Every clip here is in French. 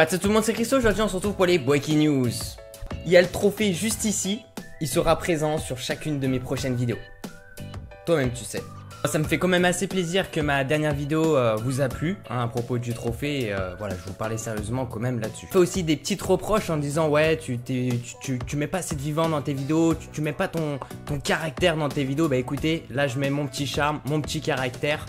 Salut tout le monde, c'est Christo, aujourd'hui on se retrouve pour les Breaking News. Il y a le trophée juste ici, il sera présent sur chacune de mes prochaines vidéos. Toi-même tu sais. Ça me fait quand même assez plaisir que ma dernière vidéo vous a plu à propos du trophée et voilà, je vous parlais sérieusement quand même là-dessus. Je fais aussi des petites reproches en disant ouais tu mets pas assez de vivant dans tes vidéos, tu mets pas ton caractère dans tes vidéos. Bah écoutez, là je mets mon petit charme, mon petit caractère,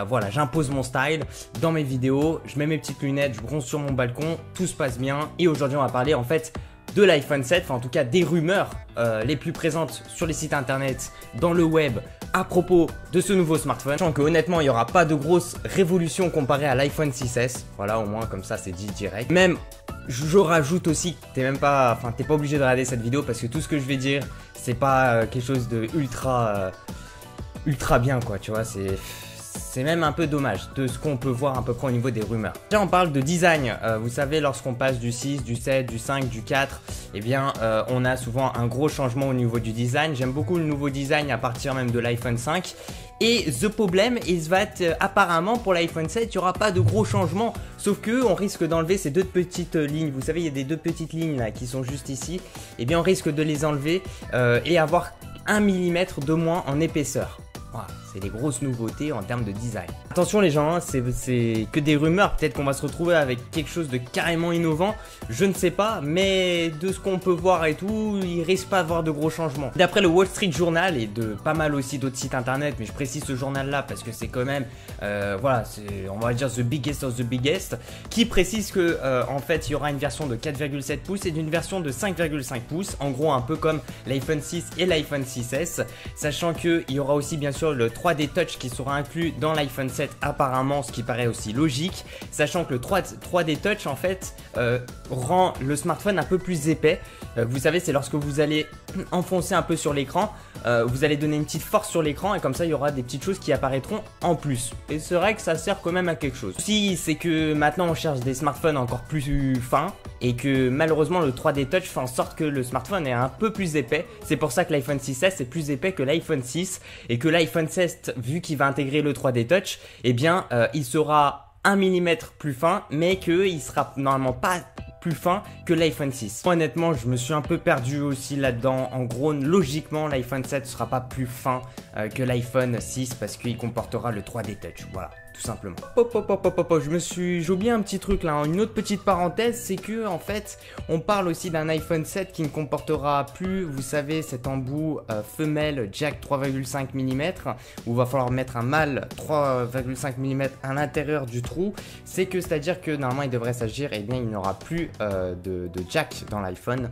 voilà, j'impose mon style dans mes vidéos, je mets mes petites lunettes, je bronze sur mon balcon, tout se passe bien. Et aujourd'hui on va parler en fait de l'iPhone 7, enfin en tout cas des rumeurs les plus présentes sur les sites internet, dans le web, à propos de ce nouveau smartphone. Sachant que honnêtement il n'y aura pas de grosse révolution comparée à l'iPhone 6S, voilà, au moins comme ça c'est dit direct. Même je rajoute aussi que t'es pas obligé de regarder cette vidéo parce que tout ce que je vais dire c'est pas quelque chose de ultra bien quoi, tu vois, c'est même un peu dommage de ce qu'on peut voir à peu près au niveau des rumeurs. Déjà on parle de design, vous savez lorsqu'on passe du 6, du 7, du 5, du 4, eh bien on a souvent un gros changement au niveau du design. J'aime beaucoup le nouveau design à partir même de l'iPhone 5. Et the problem is that apparemment pour l'iPhone 7 il n'y aura pas de gros changements, sauf que on risque d'enlever ces deux petites lignes. Vous savez il y a des deux petites lignes là qui sont juste ici. Eh bien on risque de les enlever et avoir 1 mm de moins en épaisseur. Voilà, c'est des grosses nouveautés en termes de design. Attention les gens, hein, c'est que des rumeurs, peut-être qu'on va se retrouver avec quelque chose de carrément innovant, je ne sais pas, mais de ce qu'on peut voir et tout, il risque pas d'avoir de gros changements. D'après le Wall Street Journal et de pas mal aussi d'autres sites internet, mais je précise ce journal là parce que c'est quand même, voilà, c'est on va dire the biggest of the biggest, qui précise que en fait il y aura une version de 4,7 pouces et d'une version de 5,5 pouces, en gros un peu comme l'iPhone 6 et l'iPhone 6S, sachant qu'il y aura aussi bien sûr le 3D Touch qui sera inclus dans l'iPhone 7 apparemment, ce qui paraît aussi logique, sachant que le 3D Touch en fait rend le smartphone un peu plus épais. Vous savez, c'est lorsque vous allez enfoncer un peu sur l'écran, vous allez donner une petite force sur l'écran et comme ça il y aura des petites choses qui apparaîtront en plus. Et c'est vrai que ça sert quand même à quelque chose. Si c'est que maintenant on cherche des smartphones encore plus fins et que malheureusement le 3D Touch fait en sorte que le smartphone est un peu plus épais. C'est pour ça que l'iPhone 6S est plus épais que l'iPhone 6 et que l'iPhone 7, vu qu'il va intégrer le 3D Touch, eh bien il sera 1 mm plus fin, mais qu'il sera normalement pas plus fin que l'iPhone 6. Honnêtement, je me suis un peu perdu aussi là-dedans. En gros, logiquement, l'iPhone 7 sera pas plus fin que l'iPhone 6 parce qu'il comportera le 3D Touch. Voilà, tout simplement. J'ai oublié un petit truc là, une autre petite parenthèse, c'est que en fait, on parle aussi d'un iPhone 7 qui ne comportera plus, vous savez, cet embout femelle jack 3,5 mm où il va falloir mettre un mâle 3,5 mm à l'intérieur du trou. C'est-à-dire que normalement, il devrait s'agir, et bien, il n'aura plus de jack dans l'iPhone.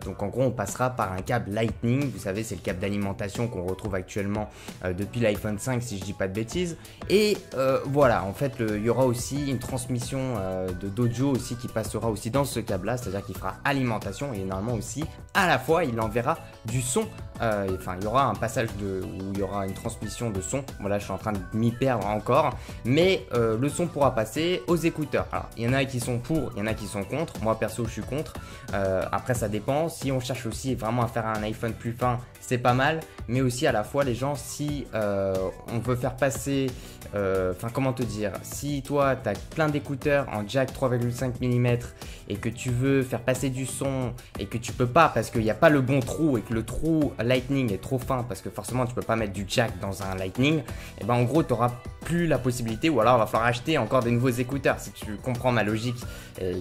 Donc en gros, on passera par un câble Lightning. Vous savez, c'est le câble d'alimentation qu'on retrouve actuellement depuis l'iPhone 5, si je dis pas de bêtises. Et voilà, en fait, il y aura aussi une transmission d'audio aussi qui passera aussi dans ce câble-là, c'est-à-dire qu'il fera alimentation et normalement aussi, à la fois, il enverra du son. Enfin, il y aura un passage où il y aura une transmission de son. Voilà, je suis en train de m'y perdre encore, mais le son pourra passer aux écouteurs. Alors, il y en a qui sont pour, il y en a qui sont contre. Moi, perso, je suis contre. Après, ça dépend. Si on cherche aussi vraiment à faire un iPhone plus fin, c'est pas mal. Mais aussi, à la fois, les gens, si on veut faire passer, enfin, comment te dire, si toi, tu as plein d'écouteurs en jack 3,5 mm et que tu veux faire passer du son et que tu peux pas parce qu'il n'y a pas le bon trou et que le trou Lightning est trop fin parce que forcément tu peux pas mettre du jack dans un Lightning, et ben en gros tu n'auras plus la possibilité, ou alors il va falloir acheter encore des nouveaux écouteurs si tu comprends ma logique,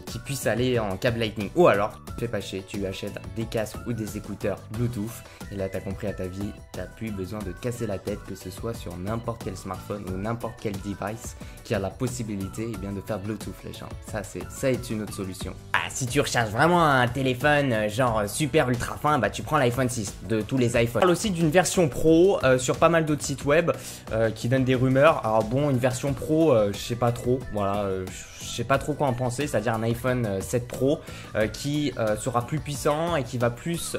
qui puissent aller en câble Lightning, ou alors tu fais pas chier, tu achètes des casques ou des écouteurs Bluetooth et là tu as compris à ta vie, tu n'as plus besoin de te casser la tête, que ce soit sur n'importe quel smartphone ou n'importe quel device qui a la possibilité de faire Bluetooth les gens. Ça est une autre solution. Ah, si tu recherches vraiment un téléphone genre super ultra fin, bah tu prends l'iPhone 6 de tous les iPhones. On parle aussi d'une version pro sur pas mal d'autres sites web qui donnent des rumeurs. Alors bon, une version pro, je sais pas trop, voilà, je sais pas trop quoi en penser, c'est-à-dire un iPhone 7 Pro qui sera plus puissant et qui va plus,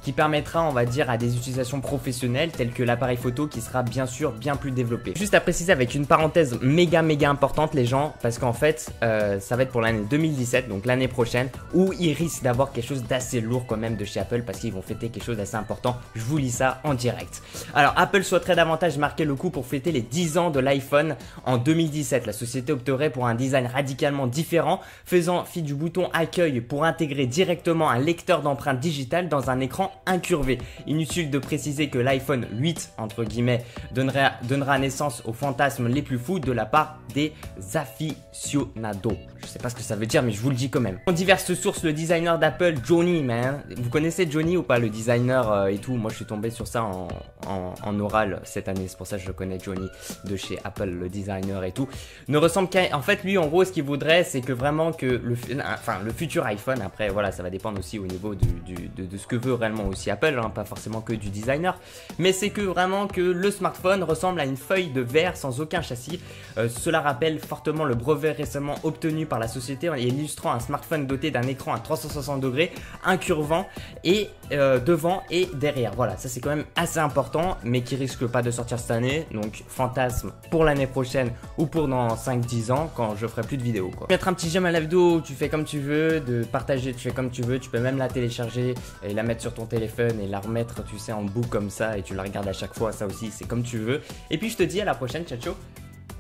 qui permettra, on va dire, à des utilisations professionnelles telles que l'appareil photo qui sera bien sûr bien plus développé. Juste à préciser avec une parenthèse méga importante les gens, parce qu'en fait ça va être pour l'année 2017, donc donc l'année prochaine, où il risque d'avoir quelque chose d'assez lourd quand même de chez Apple parce qu'ils vont fêter quelque chose d'assez important. Je vous lis ça en direct. Alors Apple souhaiterait davantage marquer le coup pour fêter les 10 ans de l'iPhone en 2017. La société opterait pour un design radicalement différent, faisant fi du bouton accueil pour intégrer directement un lecteur d'empreintes digitales dans un écran incurvé. Inutile de préciser que l'iPhone 8 entre guillemets donnera naissance aux fantasmes les plus fous de la part des aficionados. Je sais pas ce que ça veut dire mais je vous le dis quand même. En diverses sources, le designer d'Apple, Johnny, man. Vous connaissez Johnny ou pas, le designer et tout? Moi je suis tombé sur ça en oral cette année, c'est pour ça que je connais Johnny de chez Apple, le designer et tout. Ne ressemble qu'à... En fait lui en gros ce qu'il voudrait c'est que vraiment que le futur iPhone, après voilà ça va dépendre aussi au niveau de ce que veut réellement aussi Apple, hein, pas forcément que du designer, mais c'est que vraiment que le smartphone ressemble à une feuille de verre sans aucun châssis. Cela rappelle fortement le brevet récemment obtenu par la société en illustrant un smartphone doté d'un écran à 360 degrés, incurvant et devant et derrière. Voilà, ça c'est quand même assez important, mais qui risque pas de sortir cette année, donc fantasme pour l'année prochaine ou pour dans 5-10 ans quand je ferai plus de vidéos quoi. Mettre un petit j'aime à la vidéo, tu fais comme tu veux, de partager, tu fais comme tu veux, tu peux même la télécharger et la mettre sur ton téléphone et la remettre, tu sais, en boucle comme ça et tu la regardes à chaque fois, ça aussi c'est comme tu veux. Et puis je te dis à la prochaine, ciao ciao,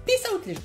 peace out les gens.